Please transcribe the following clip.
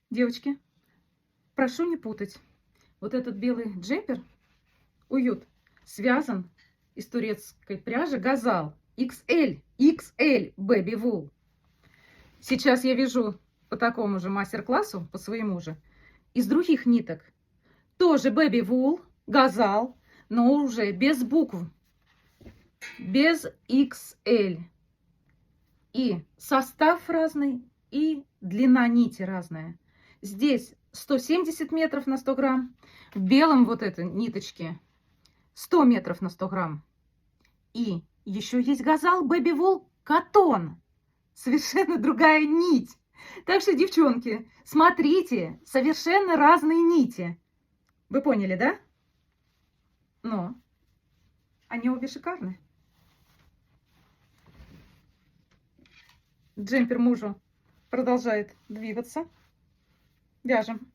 Девочки, прошу не путать. Вот этот белый джемпер, уют, связан из турецкой пряжи Газал XL, XL Baby Wool. Сейчас я вяжу по такому же мастер-классу, по своему же, из других ниток. Тоже Baby Wool, Газал, но уже без букв, без XL. И состав разный, и длина нити разная. Здесь 170 метров на 100 грамм. В белом вот этой ниточке 100 метров на 100 грамм. И еще есть Газал Baby Wool Катон. Совершенно другая нить. Так что, девчонки, смотрите, совершенно разные нити. Вы поняли, да? Но они обе шикарны. Джемпер мужу продолжает двигаться. Вяжем.